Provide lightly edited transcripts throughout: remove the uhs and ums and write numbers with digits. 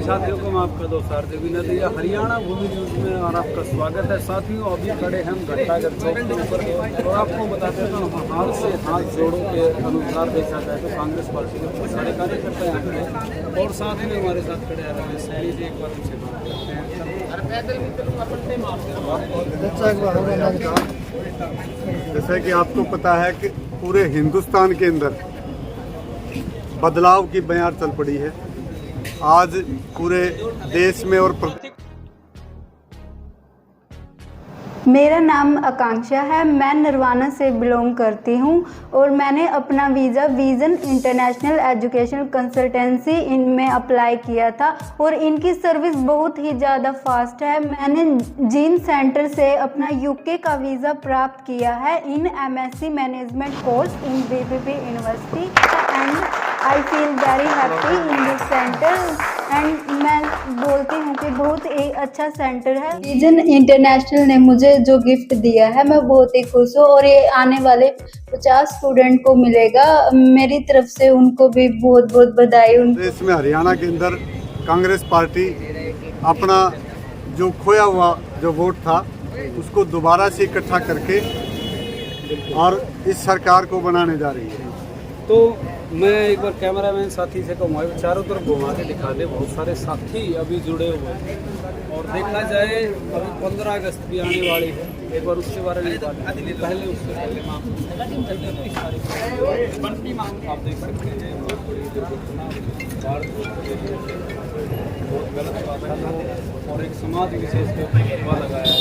साथियों को मैं आपका दोस्त हार्दिक अभिनंदन। हरियाणा भूमि न्यूज में और आपका स्वागत है। साथियों अभी खड़े हैं हम घंटाघर चौक के ऊपर और आपको बताते हैं तो हाथ से हाथ जोड़ों के अनुसार देखा जाए तो कांग्रेस पार्टी के बहुत सारे कार्यकर्ता यहाँ खड़े और साथ में हमारे साथ खड़े हैं रमेश सैनी जी। एक बार उनसे बात करते हैं। जैसा कि आपको पता है कि पूरे हिंदुस्तान के अंदर बदलाव की बयार चल पड़ी है। आज पूरे देश में और मेरा नाम आकांक्षा है। मैं नरवाना से बिलोंग करती हूँ और मैंने अपना visa vision international education consultancy इनमें अप्लाई किया था और इनकी सर्विस बहुत ही ज़्यादा फास्ट है। मैंने जीन सेंटर से अपना यूके का वीज़ा प्राप्त किया है in MSc management course in BPP university and I feel very happy in this centre and मैं बोलती हूँ कि बहुत ही अच्छा सेंटर है। विजन इंटरनेशनल ने मुझे जो गिफ्ट दिया है मैं बहुत ही खुश हूँ और ये आने वाले 50 स्टूडेंट को मिलेगा। मेरी तरफ से उनको भी बहुत बहुत बधाई। देश में हरियाणा के अंदर कांग्रेस पार्टी अपना जो खोया हुआ जो वोट था उसको दोबारा से इकट्ठा करके और इस सरकार को बनाने जा रही है। तो मैं एक बार कैमरामैन साथी से कहूँगा चारों तरफ घुमा के दिखा दे। बहुत सारे साथी अभी जुड़े हुए हैं और देखा जाए अभी 15 अगस्त भी आने वाली है। एक बार उसके बारे में पहले उससे पहले आप देख सकते हैं बहुत गलत बात है और एक समाज विशेष के ऊपर लगाया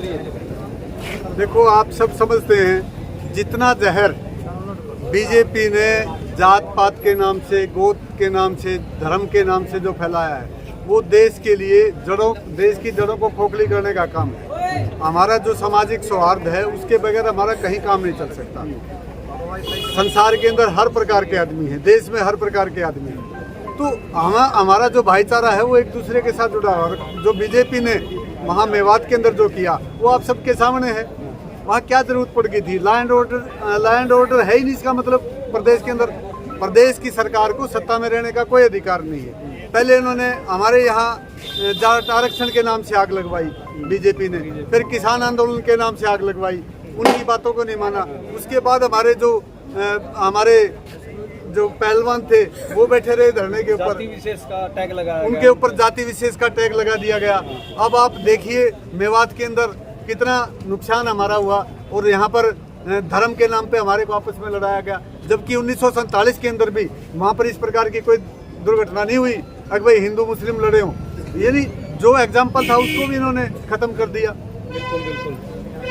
है। देखो आप सब समझते हैं जितना जहर बीजेपी ने जात पात के नाम से, गोद के नाम से, धर्म के नाम से जो फैलाया है वो देश के लिए देश की जड़ों को खोखली करने का काम है। हमारा जो सामाजिक सौहार्द है उसके बगैर हमारा कहीं काम नहीं चल सकता। संसार के अंदर हर प्रकार के आदमी हैं, देश में हर प्रकार के आदमी हैं, तो हमारा जो भाईचारा है वो एक दूसरे के साथ जुड़ा है। और जो बीजेपी ने वहाँ मेवात के अंदर जो किया वो आप सबके सामने है। वहाँ क्या जरूरत पड़ गई थी? लैंड ऑर्डर है ही नहीं। इसका मतलब प्रदेश के अंदर प्रदेश की सरकार को सत्ता में रहने का कोई अधिकार नहीं है। पहले इन्होंने हमारे यहाँ जाट आरक्षण के नाम से आग लगवाई बीजेपी ने, फिर किसान आंदोलन के नाम से आग लगवाई, उनकी बातों को नहीं माना। उसके बाद हमारे जो पहलवान थे वो बैठे रहे धरने के ऊपर, विशेष का टैग लगाया, उनके ऊपर जाति विशेष का टैग लगा दिया गया। अब आप देखिए मेवात के अंदर कितना नुकसान हमारा हुआ और यहाँ पर धर्म के नाम पे हमारे को आपस में लड़ाया गया, जबकि 1947 के अंदर भी वहाँ पर इस प्रकार की कोई दुर्घटना नहीं हुई अगर भाई हिंदू मुस्लिम लड़े हों। यानी जो एग्जाम्पल था उसको भी इन्होंने खत्म कर दिया। बिल्कुल बिल्कुल।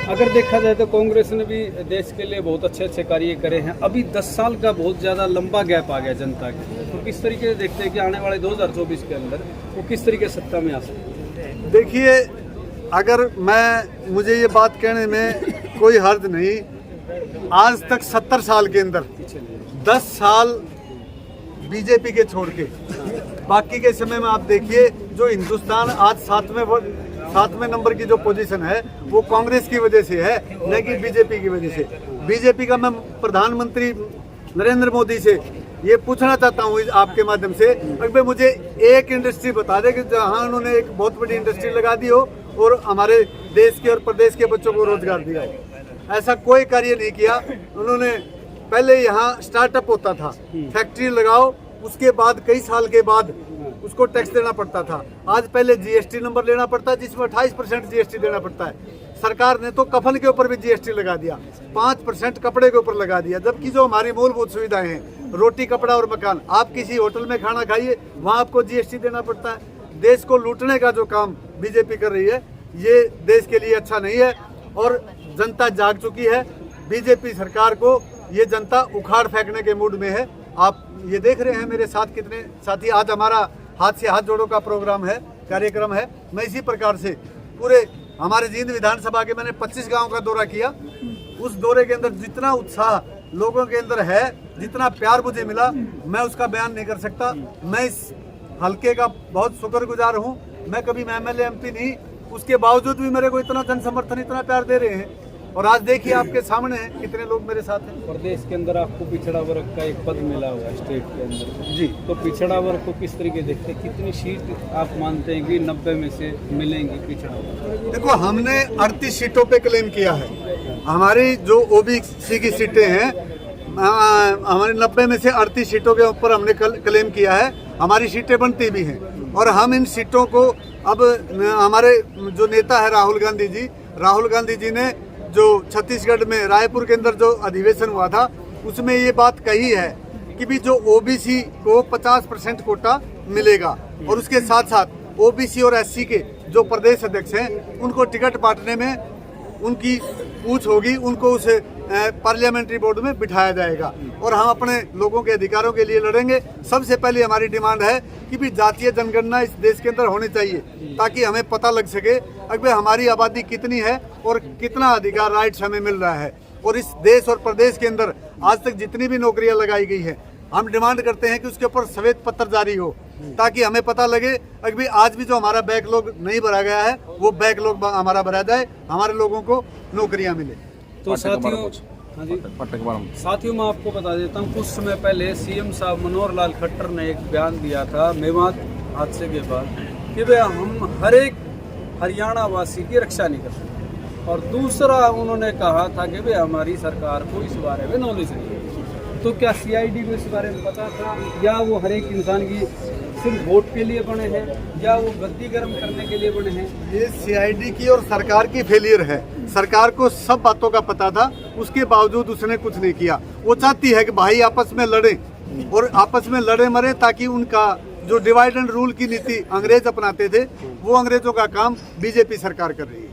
अगर देखा जाए तो कांग्रेस ने भी देश के लिए बहुत अच्छे अच्छे कार्य करे हैं। अभी 10 साल का बहुत ज़्यादा लंबा गैप आ गया जनता के, तो किस तरीके से देखते हैं कि आने वाले 2024 के अंदर वो किस तरीके से सत्ता में आ सकते हैं? देखिए अगर मुझे ये बात कहने में कोई हर्ज नहीं, आज तक 70 साल के अंदर 10 साल बीजेपी के छोड़ के बाकी के समय में आप देखिए जो हिंदुस्तान आज 7वें नंबर की जो पोजीशन है वो कांग्रेस की वजह से है, न कि बीजेपी की वजह से। बीजेपी का मैं प्रधानमंत्री नरेंद्र मोदी से ये पूछना चाहता हूँ आपके माध्यम से, अगर मुझे एक इंडस्ट्री बता दे कि जहाँ उन्होंने एक बहुत बड़ी इंडस्ट्री लगा दी हो और हमारे देश के और प्रदेश के बच्चों को रोजगार दिया हो। ऐसा कोई कार्य नहीं किया उन्होंने। पहले यहाँ स्टार्टअप होता था, फैक्ट्री लगाओ, उसके बाद कई साल के बाद उसको टैक्स देना पड़ता था। आज पहले जीएसटी नंबर लेना पड़ता है जिसमें 28% जीएसटी देना पड़ता है। सरकार ने तो कफन के ऊपर भी जीएसटी लगा दिया, 5% कपड़े के ऊपर लगा दिया, जबकि जो हमारी मूलभूत सुविधाएं हैं रोटी कपड़ा और मकान, आप किसी होटल में खाना खाइए वहाँ आपको जीएसटी देना पड़ता है। देश को लूटने का जो काम बीजेपी कर रही है ये देश के लिए अच्छा नहीं है और जनता जाग चुकी है। बीजेपी सरकार को ये जनता उखाड़ फेंकने के मूड में है। आप ये देख रहे हैं मेरे साथ कितने साथी। आज हमारा हाथ से हाथ जोड़ो का प्रोग्राम है, कार्यक्रम है। मैं इसी प्रकार से पूरे हमारे जींद विधानसभा के मैंने 25 गांव का दौरा किया। उस दौरे के अंदर जितना उत्साह लोगों के अंदर है, जितना प्यार मुझे मिला, मैं उसका बयान नहीं कर सकता। मैं इस हल्के का बहुत शुक्रगुजार हूँ। मैं कभी एमएलए एमपी नहीं, उसके बावजूद भी मेरे को इतना जन समर्थन, इतना प्यार दे रहे हैं। और आज देखिए आपके सामने है कितने लोग मेरे साथ हैं। प्रदेश के अंदर आपको पिछड़ा वर्ग का एक पद मिला हुआ है स्टेट के अंदर जी, तो पिछड़ा वर्ग को किस तरीके देखते हैं, कितनी सीट आप मानते हैं कि 90 में से मिलेंगी पिछड़ा वर्ग? देखो हमने 38 सीटों पे क्लेम किया है। हमारी जो ओबीसी की सीटें हैं हमारे 90 में से 38 सीटों के ऊपर हमने क्लेम किया है। हमारी सीटें बनती भी हैं और हम इन सीटों को अब हमारे जो नेता है राहुल गांधी जी ने जो छत्तीसगढ़ में रायपुर के अंदर जो अधिवेशन हुआ था उसमें ये बात कही है कि भी जो ओबीसी को 50% कोटा मिलेगा और उसके साथ साथ ओबीसी और एससी के जो प्रदेश अध्यक्ष हैं उनको टिकट बांटने में उनकी पूछ होगी, उनको उस पार्लियामेंट्री बोर्ड में बिठाया जाएगा और हम अपने लोगों के अधिकारों के लिए लड़ेंगे। सबसे पहले हमारी डिमांड है कि भी जातीय जनगणना इस देश के अंदर होनी चाहिए ताकि हमें पता लग सके अगर हमारी आबादी कितनी है और कितना अधिकार राइट्स हमें मिल रहा है। और इस देश और प्रदेश के अंदर आज तक जितनी भी नौकरियां लगाई गई है हम डिमांड करते हैं कि उसके ऊपर श्वेत पत्र जारी हो ताकि हमें पता लगे अभी आज भी जो हमारा बैकलॉग नहीं भरा गया है वो बैकलॉग हमारा भरा जाए, हमारे लोगों को नौकरियां मिले। तो साथियों मैं आपको बता देता हूँ कुछ समय पहले सीएम साहब मनोहर लाल खट्टर ने एक बयान दिया था मेवात हादसे के बाद कि वे हम हर एक हरियाणा वासी की रक्षा नहीं कर सकते और दूसरा उन्होंने कहा था कि वे हमारी सरकार को इस बारे में नॉलेज नहीं है। तो क्या सीआईडी को इस बारे में पता था या वो हर एक इंसान की सिर्फ वोट के लिए बने हैं या वो गद्दी गर्म करने के लिए बने हैं? ये सीआईडी की और सरकार की फेलियर है। सरकार को सब बातों का पता था, उसके बावजूद उसने कुछ नहीं किया। वो चाहती है कि भाई आपस में लड़े और आपस में लड़े मरे ताकि उनका जो डिवाइड एंड रूल की नीति अंग्रेज अपनाते थे वो अंग्रेजों का काम बीजेपी सरकार कर रही है।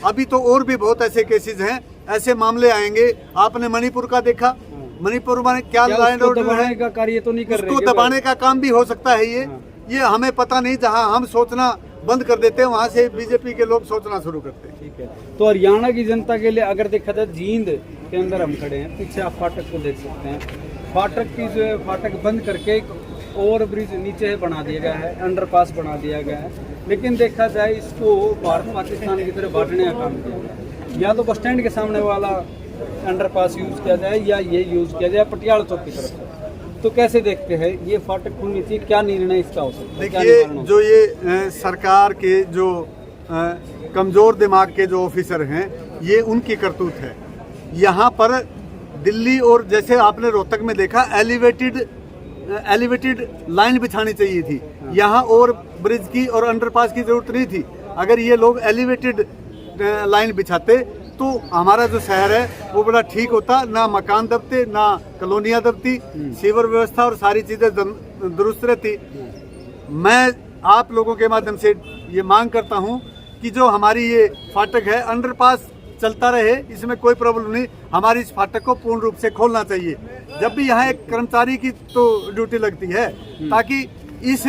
अभी तो और भी बहुत ऐसे केसेस हैं, ऐसे मामले आएंगे। आपने मणिपुर का देखा, मणिपुर में क्या लैंड दबाने का कार्य तो नहीं कर रहे, उसको दबाने का काम भी हो सकता है। ये हमें पता नहीं, जहां हम सोचना बंद कर देते हैं वहां से बीजेपी के लोग सोचना शुरू करते हैं। ठीक है, तो हरियाणा की जनता के लिए अगर देखा जाए जींद के अंदर हम खड़े हैं, पीछे आप फाटक को देख सकते हैं। फाटक की जो है फाटक बंद करके ओवर ब्रिज नीचे बना दिया गया है, अंडरपास बना दिया गया है, लेकिन देखा जाए इसको भारत पाकिस्तान की तरह बांटने का काम किया गया। या तो बस स्टैंड के सामने वाला अंडरपास यूज किया जाए या ये यूज किया जाए पटियाला चौक की तरफ से। तो कैसे देखते हैं ये फाटक खुलनी चाहिए, क्या निर्णय इसका हो सकता है? देखिए जो ये सरकार के जो कमजोर दिमाग के जो ऑफिसर हैं ये उनकी करतूत है। यहाँ पर दिल्ली और जैसे आपने रोहतक में देखा एलिवेटेड लाइन बिछानी चाहिए थी, यहाँ और ब्रिज की और अंडरपास की जरूरत नहीं थी। अगर ये लोग एलिवेटेड लाइन बिछाते तो हमारा जो शहर है वो बड़ा ठीक होता, ना मकान दबते ना कॉलोनियाँ दबती, सीवर व्यवस्था और सारी चीज़ें दुरुस्त रहती। मैं आप लोगों के माध्यम से ये मांग करता हूँ कि जो हमारी ये फाटक है अंडरपास चलता रहे, इसमें कोई प्रॉब्लम नहीं। हमारी इस फाटक को पूर्ण रूप से खोलना चाहिए। जब भी यहाँ एक कर्मचारी की तो ड्यूटी लगती है ताकि इस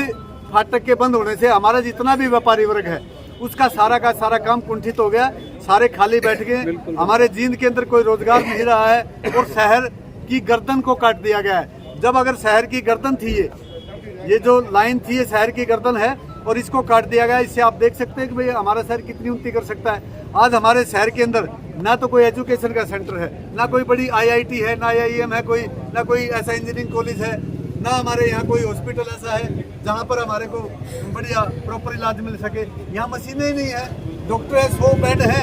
फाटक के बंद होने से हमारा जितना भी व्यापारी वर्ग है उसका सारा का सारा काम कुंठित हो गया, सारे खाली बैठ गए। हमारे जींद के अंदर कोई रोजगार नहीं रहा है और शहर की गर्दन को काट दिया गया है। जब अगर शहर की गर्दन थी ये जो लाइन थी ये शहर की गर्दन है और इसको काट दिया गया। इससे आप देख सकते हैं कि भाई हमारा शहर कितनी उन्नति कर सकता है। आज हमारे शहर के अंदर ना तो कोई एजुकेशन का सेंटर है, ना कोई बड़ी IIT है, ना IIM है, ना कोई ऐसा इंजीनियरिंग कॉलेज है, ना हमारे यहाँ कोई हॉस्पिटल ऐसा है जहाँ पर हमारे को बढ़िया प्रॉपर इलाज मिल सके। यहाँ मशीनें ही नहीं है। डॉक्टर है 100 बेड है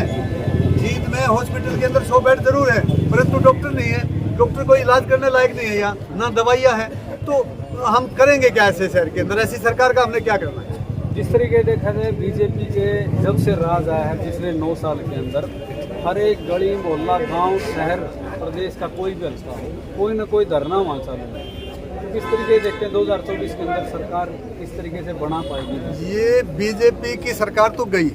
जींद में, हॉस्पिटल के अंदर 100 बेड जरूर है परंतु डॉक्टर नहीं है। डॉक्टर को इलाज करने लायक नहीं है, यहाँ ना दवाइयाँ हैं। तो हम करेंगे क्या ऐसे शहर के अंदर? ऐसी सरकार का हमने क्या करना है? जिस तरीके देखा जाए बीजेपी के जब से राज आया है पिछले 9 साल के अंदर, हर एक गली मोहल्ला गांव शहर प्रदेश का कोई भी हल्का हो, कोई ना कोई धरना वहाँ चालू है। किस तरीके देखते हैं 2024 के अंदर सरकार किस तरीके से बना पाएगी? ये बीजेपी की सरकार तो गई,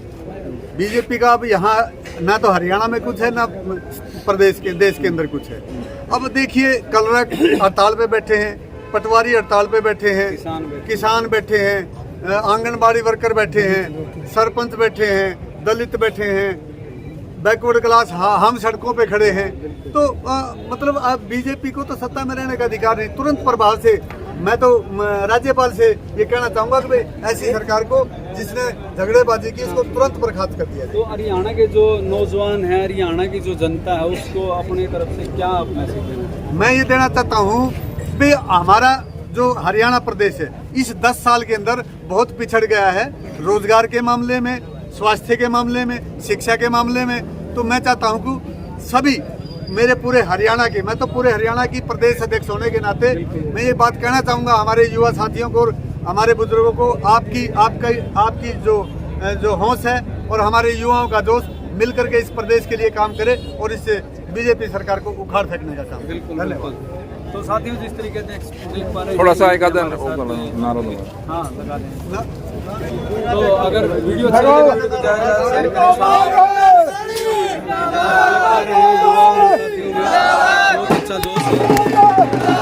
बीजेपी का अब यहाँ ना तो हरियाणा में कुछ है ना प्रदेश के देश के अंदर कुछ है। अब देखिए कलरक हड़ताल पे बैठे हैं, पटवारी हड़ताल पे बैठे हैं, किसान बैठे हैं, आंगनबाड़ी वर्कर बैठे हैं, सरपंच बैठे हैं, दलित बैठे हैं, बैकवर्ड क्लास हम सड़कों पे खड़े हैं। तो मतलब अब बीजेपी को तो सत्ता में रहने का अधिकार नहीं। तुरंत प्रभाव से मैं तो राज्यपाल से ये कहना चाहूँगा कि भाई ऐसी सरकार को जिसने झगड़ेबाजी की उसको तुरंत बर्खास्त कर दिया जाए। तो हरियाणा के जो नौजवान हैं, हरियाणा की जो जनता है, उसको अपनी तरफ से क्या आप मैसेज देना चाहते हैं? मैं ये देना चाहता हूँ कि हमारा जो हरियाणा प्रदेश है इस 10 साल के अंदर बहुत पिछड़ गया है, रोजगार के मामले में, स्वास्थ्य के मामले में, शिक्षा के मामले में। तो मैं चाहता हूँ कि सभी मेरे पूरे हरियाणा के, मैं तो पूरे हरियाणा की प्रदेश अध्यक्ष होने के नाते मैं ये बात कहना चाहूँगा हमारे युवा साथियों को और हमारे बुजुर्गों को, आपकी जो होश है और हमारे युवाओं का जोश मिलकर के इस प्रदेश के लिए काम करे और इससे बीजेपी सरकार को उखाड़ फेंकने का काम। बिल्कुल धन्यवाद। बिल्कुल। तो साथियों, जिस तरीके से देख पा रहे हैं, थोड़ा सा एक आधा हमारे साथ में- नारा लगा। हाँ, लगा दें। तो अगर वीडियो अच्छी लगे तो ज़्यादा शेयर करें। बहुत अच्छा दोस्त है।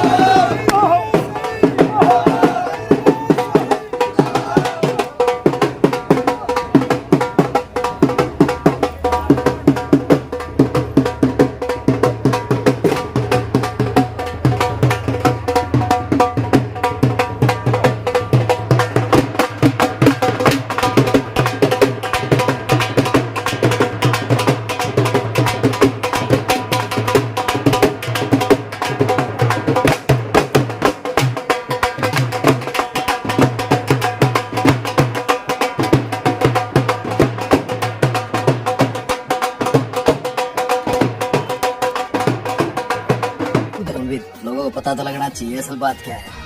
लोगों को पता तो लगना चाहिए असल बात क्या है।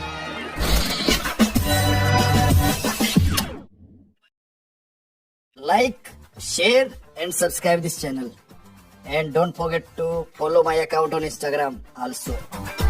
Like, share and subscribe this channel, and don't forget to follow my account on Instagram also.